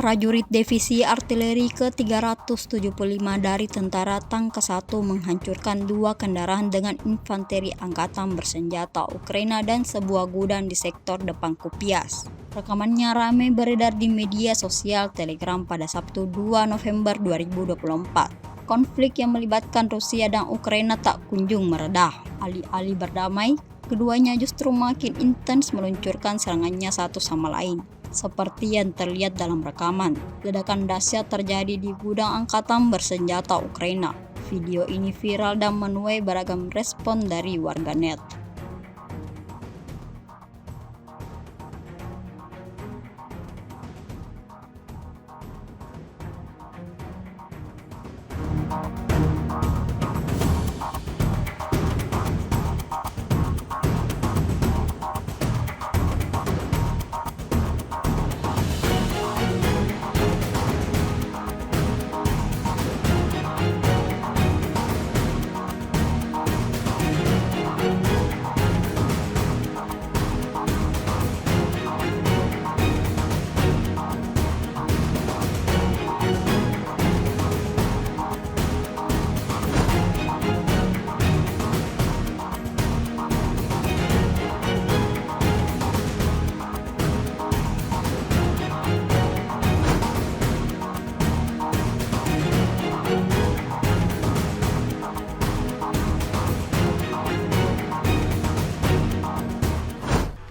Prajurit Divisi Artileri ke-375 dari Tentara Tangkas 1 menghancurkan 2 kendaraan dengan infanteri angkatan bersenjata Ukraina dan sebuah gudang di sektor depan Kupias. Rekamannya ramai beredar di media sosial Telegram pada Sabtu 2 November 2024. Konflik yang melibatkan Rusia dan Ukraina tak kunjung meredah. Alih-alih berdamai, keduanya justru makin intens meluncurkan serangannya satu sama lain. Seperti yang terlihat dalam rekaman, ledakan dahsyat terjadi di gudang angkatan bersenjata Ukraina. Video ini viral dan menuai beragam respon dari warganet.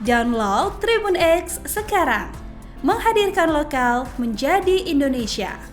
Download Tribun X sekarang, menghadirkan lokal menjadi Indonesia.